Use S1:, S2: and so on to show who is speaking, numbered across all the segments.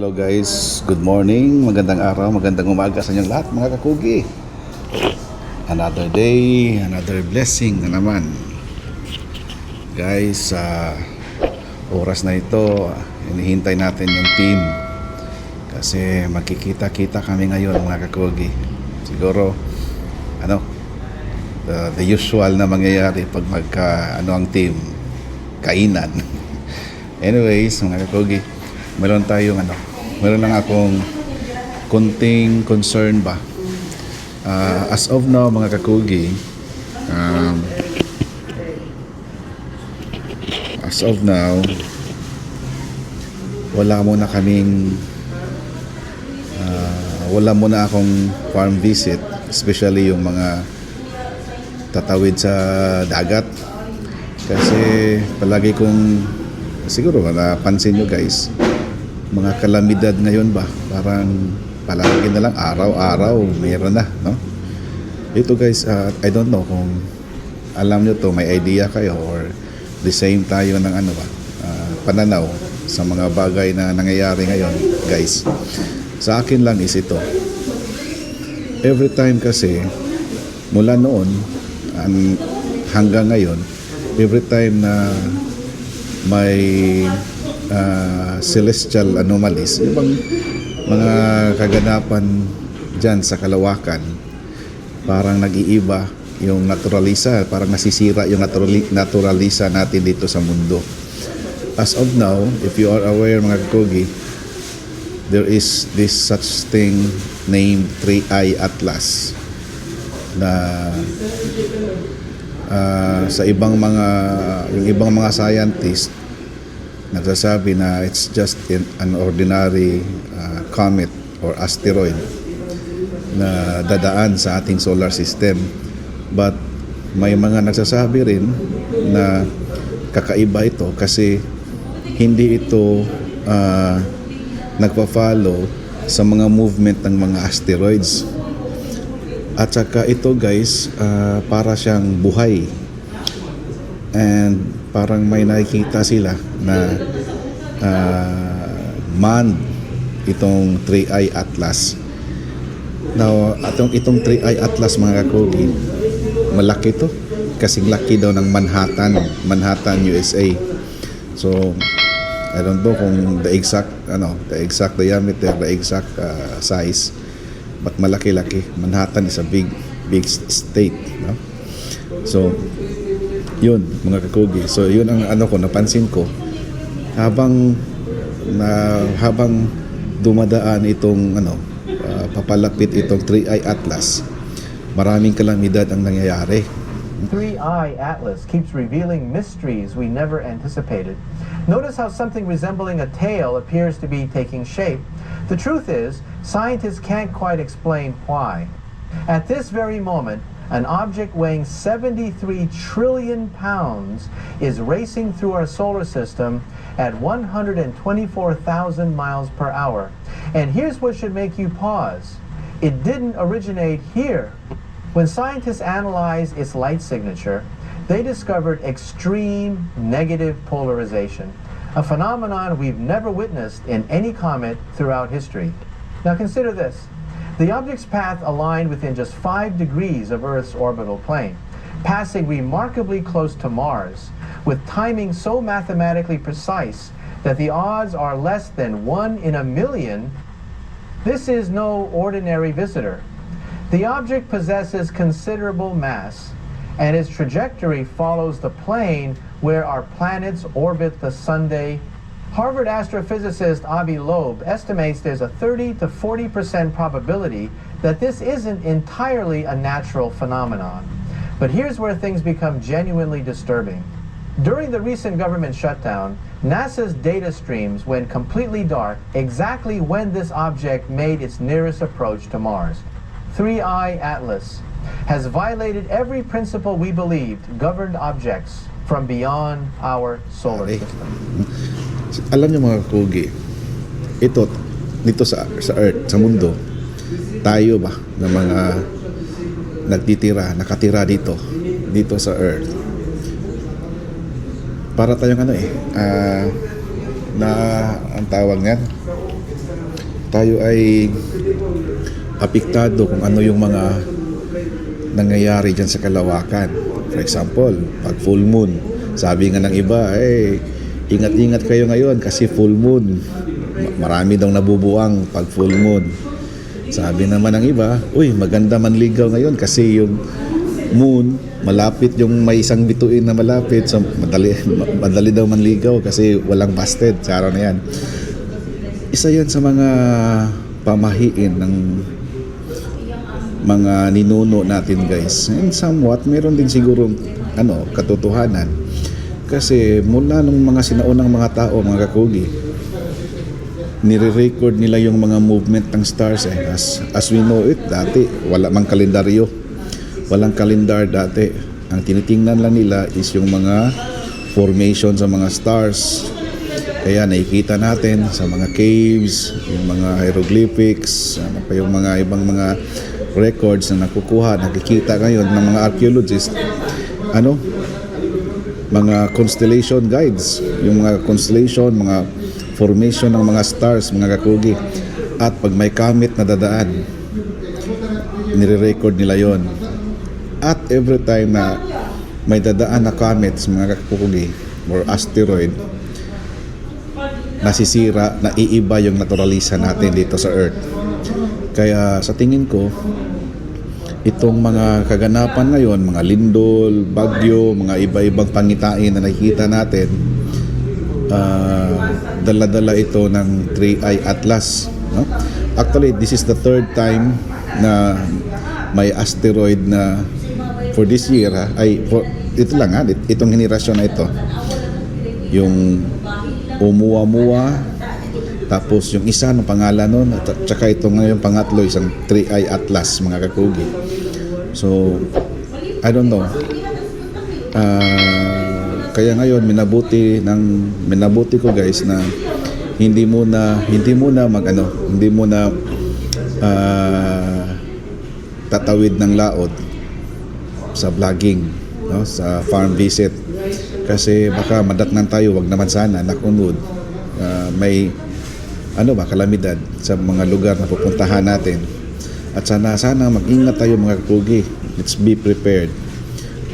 S1: Hello guys, good morning, magandang araw, magandang umaga sa inyong lahat mga kakugi. Another day, another blessing na naman. Guys, sa oras na ito, hinihintay natin yung team. Kasi magkikita-kita kami ngayon mga kakugi. Siguro, the usual na mangyayari pag ang team, kainan. Anyways, mga kakugi, meron lang akong konting concern ba. As of now mga kakugi, as of now wala muna akong farm visit, especially yung mga tatawid sa dagat, kasi palagi kong siguro napansin nyo guys, mga kalamidad ngayon ba, parang palagi na lang araw-araw mayroon na, no? Ito guys, I don't know kung alam nyo to, may idea kayo or the same tayo ng pananaw sa mga bagay na nangyayari ngayon guys. Sa akin lang is ito, every time kasi mula noon hanggang ngayon, every time na may celestial anomalies, ibang mga kaganapan dyan sa kalawakan, parang nag-iiba yung naturalisa, parang nasisira yung naturalisa natin dito sa mundo. As of now, if you are aware mga kakugi, there is this such thing named 3I Atlas na sa ibang mga scientist nagsasabi na it's just an ordinary comet or asteroid na dadaan sa ating solar system. But may mga nagsasabi rin na kakaiba ito kasi hindi ito nagpa-follow sa mga movement ng mga asteroids. At saka ito guys, para siyang buhay, and parang may nakikita sila na manned itong 3I Atlas. Now, itong 3I Atlas mga kakugi, malaki to, kasing laki daw ng Manhattan, USA. So I don't know kung the exact diameter, the exact size, but malaki-laki. Manhattan is a big state, no? So yun mga kakugi, so yun ang napansin ko habang dumadaan itong papalapit itong 3I Atlas, maraming kalamidad ang nangyayari.
S2: 3I Atlas keeps revealing mysteries we never anticipated. Notice how something resembling a tail appears to be taking shape. The truth is, scientists can't quite explain why. At this very moment, an object weighing 73 trillion pounds is racing through our solar system at 124,000 miles per hour. And here's what should make you pause. It didn't originate here. When scientists analyzed its light signature, they discovered extreme negative polarization, a phenomenon we've never witnessed in any comet throughout history. Now consider this. The object's path aligned within just 5 degrees of Earth's orbital plane, passing remarkably close to Mars, with timing so mathematically precise that the odds are less than 1 in a million. This is no ordinary visitor. The object possesses considerable mass, and its trajectory follows the plane where our planets orbit the Sunday. Harvard astrophysicist Avi Loeb estimates there's a 30 to 40% probability that this isn't entirely a natural phenomenon. But here's where things become genuinely disturbing. During the recent government shutdown, NASA's data streams went completely dark exactly when this object made its nearest approach to Mars. 3I Atlas has violated every principle we believed governed objects from beyond our solar system.
S1: Alam niyo mga kakugi, dito sa Earth, sa mundo, tayo ba na mga nakatira dito sa Earth, para tayong ang tawag niyan, tayo ay apektado kung ano yung mga nangyayari dyan sa kalawakan. For example, pag full moon, sabi nga ng iba, ingat-ingat kayo ngayon kasi full moon. Marami daw nabubuang pag full moon. Sabi naman ng iba, maganda manligaw ngayon kasi yung moon, malapit yung may isang bituin na malapit. So, madali daw manligaw kasi walang busted sa araw na yan. Isa yan sa mga pamahiin ng mga ninuno natin, guys. And somewhat, meron din sigurong katotohanan. Kasi mula nung mga sinaunang mga tao, mga kakugi, nire-record nila yung mga movement ng stars. As we know it, dati wala mang kalendaryo. Walang kalendar dati. Ang tinitingnan lang nila is yung mga formation sa mga stars. Kaya nakikita natin sa mga caves, yung mga hieroglyphics, yung mga ibang mga records na nakukuha, nakikita ngayon ng mga archaeologists, mga constellation guides, yung mga constellation, mga formation ng mga stars, mga kakugi. At pag may comet na dadaan, nire-record nila yon. At every time na may dadaan na comets, mga kakugi, or asteroid, nasisira, naiiba yung naturalisa natin dito sa Earth. Kaya sa tingin ko, itong mga kaganapan ngayon, mga lindol, bagyo, mga iba-ibang pangitain na nakikita natin, dala-dala ito ng 3i Atlas. No? Actually, this is the third time na may asteroid na for this year, ito lang itong henerasyon na ito. Yung Oumuamua, tapos yung isa ng pangalan nun, at saka ito ngayon pangatlo, isang 3i Atlas, mga kakugi. So, I don't know. Kaya ngayon minabuti ko, guys, na hindi muna tatawid ng laot sa vlogging, no, sa farm visit. Kasi baka madatnan tayo, wag naman sana, nakunod. May kalamidad sa mga lugar na pupuntahan natin. At sana mag-ingat tayo, mga kakugi. Let's be prepared.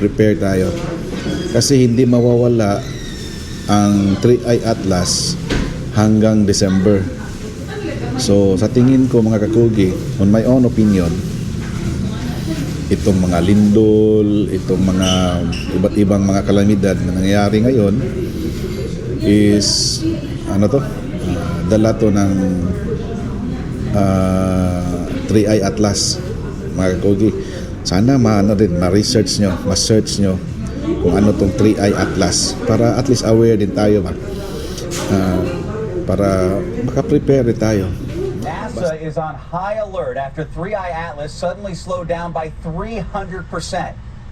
S1: Prepare tayo. Kasi hindi mawawala ang 3i Atlas hanggang December. So sa tingin ko, mga kakugi, on my own opinion, itong mga lindol, itong mga iba't ibang mga kalamidad na nangyayari ngayon is dala to ng 3i Atlas, mga kakugi. Sana ma-research nyo, ma-search nyo kung ano tong 3i Atlas para at least aware din tayo para maka-prepare tayo.
S3: NASA is on high alert after 3i Atlas suddenly slowed down by 300%,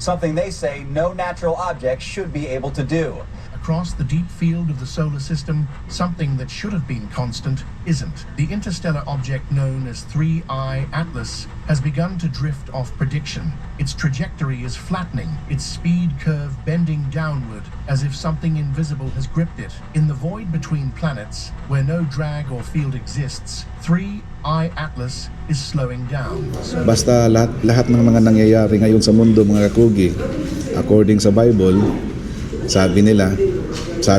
S3: something they say no natural object should be able to do.
S4: Across the deep field of the solar system, something that should have been constant isn't. The interstellar object known as 3i Atlas has begun to drift off prediction. Its trajectory is flattening, its speed curve bending downward as if something invisible has gripped it. In the void between planets, where no drag or field exists, 3i Atlas is slowing down.
S1: Basta lahat ng mga nangyayari ngayon sa mundo, mga kakugi, according sa Bible,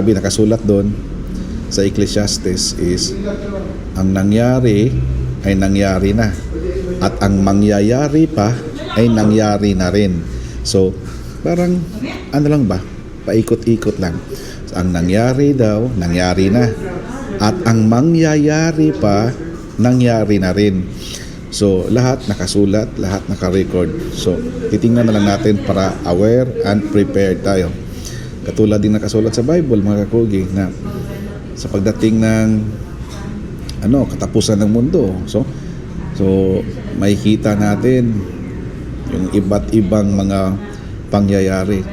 S1: nakasulat doon sa Ecclesiastes is ang nangyari ay nangyari na at ang mangyayari pa ay nangyari na rin. So parang paikot-ikot lang. So, ang nangyari daw, nangyari na, at ang mangyayari pa nangyari na rin. So lahat nakasulat, lahat naka-record. So titingnan na lang natin para aware and prepared tayo. Katulad din nakasulat sa Bible, mga kakugi, na sa pagdating ng katapusan ng mundo. So makikita natin yung iba't ibang mga pangyayari.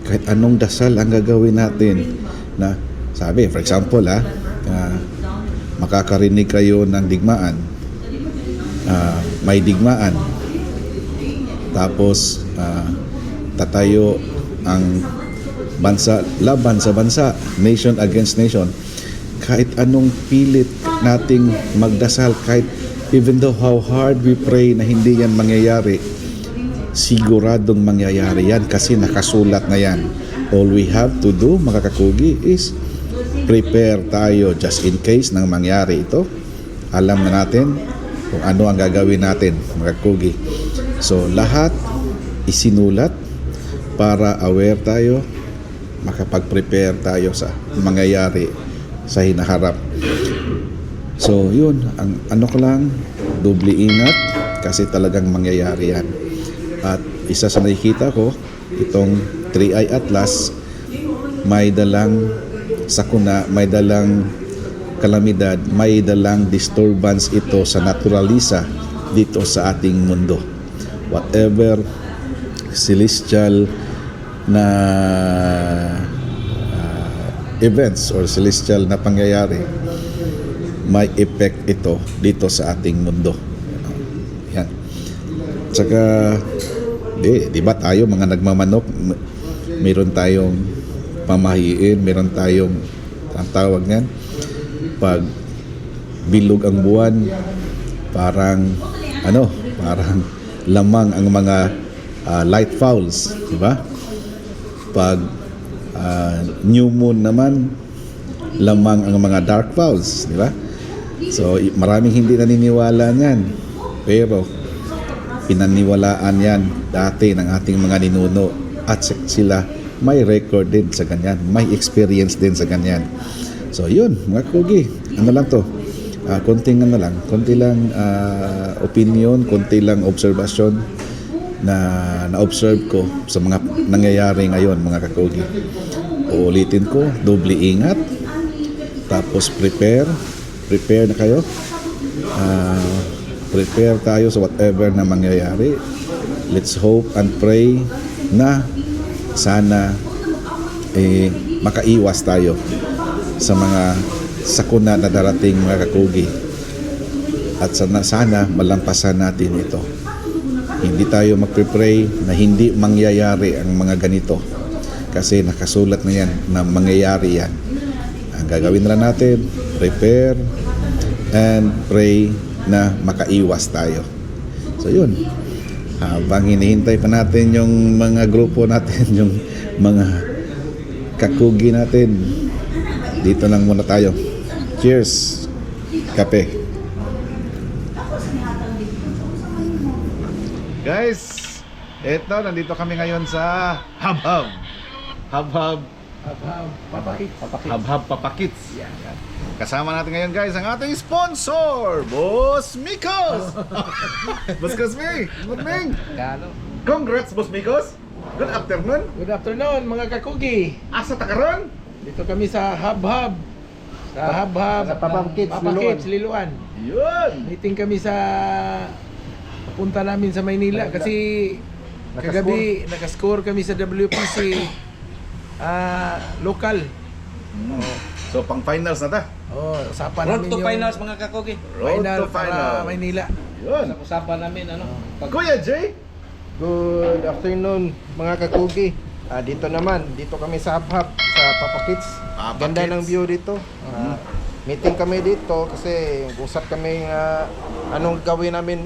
S1: Kahit anong dasal ang gagawin natin, na sabi, for example, makakarinig kayo ng digmaan. May digmaan. Tapos tatayo ang bansa laban sa bansa, nation against nation. kahit anong pilit nating magdasal, kahit even though how hard we pray na hindi yan mangyayari, siguradong mangyayari yan kasi nakasulat na yan. All we have to do, mga kakugi, is prepare tayo just in case nang mangyari ito. Alam na natin kung ano ang gagawin natin, mga kakugi. So lahat isinulat para aware tayo, makapag-prepare tayo sa mangyayari sa hinaharap. So yun, ang ano ko lang, doble ingat kasi talagang mangyayari yan. At isa sa nakikita ko, itong 3i Atlas, may dalang sakuna, may dalang kalamidad, may dalang disturbance ito sa naturalisa dito sa ating mundo. Whatever celestial na events or celestial na pangyayari, may effect ito dito sa ating mundo. Yan. Tsaka di ba tayo mga nagmamanok, meron tayong pamahiin, meron tayong ang tawag niyan, pag bilog ang buwan, parang lamang ang mga light fowls, di ba? Pag new moon naman, lamang ang mga dark fowls, di ba? So maraming hindi naniniwala niyan, pero pinaniwalaan yan dati ng ating mga ninuno at sila may record din sa ganyan, may experience din sa ganyan. So yun, mga kugi, ano lang to, konti lang opinion, konti lang observation na na-observe ko sa mga nangyayari ngayon, mga kakugi. Uulitin ko, doble ingat, tapos prepare na kayo, prepare tayo sa whatever na mangyayari. Let's hope and pray na sana makaiwas tayo sa mga sakuna na darating, mga kakugi, at sana malampasan natin ito. Hindi tayo magpre-pray na hindi mangyayari ang mga ganito kasi nakasulat na yan na mangyayari yan. Ang gagawin na natin, prepare and pray na makaiwas tayo. So yun, habang hinihintay pa natin yung mga grupo natin, yung mga kakugi natin, dito lang muna tayo. Cheers! Kape! Guys, eto, nandito kami ngayon sa Hubhub Papakits. Yan. Kasama natin ngayon, guys, ang ating sponsor, Boss Mikos. Boss Cosme, good morning. Congrats, Boss Mikos. Good afternoon.
S5: Good afternoon, mga kakugi.
S1: Asa ta karon?
S5: Dito kami sa Hubhub. Sa Papakits, Liloan.
S1: Yun.
S5: Meeting kami sa papunta namin sa Maynila kasi kagabi nakascore kami sa WPC local.
S1: So pang finals na ta.
S5: Usapan
S6: Road
S5: namin
S6: to
S5: yung
S6: finals, mga kakogi.
S1: Road to
S5: para
S1: final.
S5: Maynila.
S1: Yun.
S6: Usapan namin
S1: Kuya Jay.
S7: Good afternoon, mga kakugi. Dito kami sa Hubhub sa Papakits. Ganda ng view dito. Meeting kami dito kasi usap kami anong gawin namin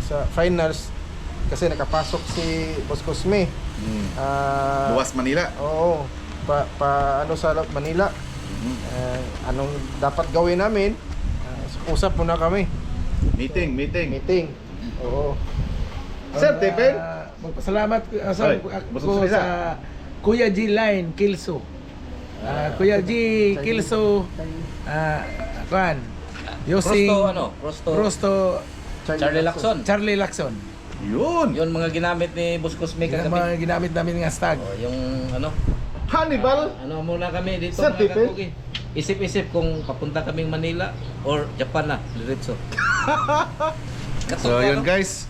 S7: sa finals kasi nakapasok si Boss Cosme.
S1: Buwas Manila.
S7: Oo. Sa Manila. Anong dapat gawin namin? Usap muna kami.
S1: Meeting.
S7: Oo.
S1: Sir Tepen.
S5: Magpasalamat
S1: Ay,
S5: ko sa Kuya G Line Kilso. Kuya G Kilso, Yossi Rosto
S6: Charlie Lacson.
S1: Yun.
S6: Yun mga ginamit ni Boss Cosme
S5: yung
S6: kagabi.
S5: mga ginamit namin ng hashtag.
S6: Yung
S1: Hannibal.
S6: muna kami dito,
S1: Sir,
S6: mga
S1: Tipe?
S6: kakogi. Isip-isip kung papunta kaming Manila or Japan na, diretso.
S1: So yun, guys.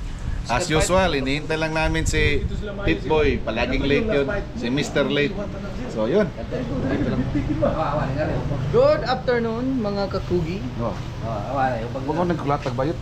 S1: As usual, hinihintay lang namin si Titboy. Palaging late yun. Si Mr. Late. So yun.
S8: Good afternoon, mga kakugi.
S1: Huwag ko nagkulatag bayot.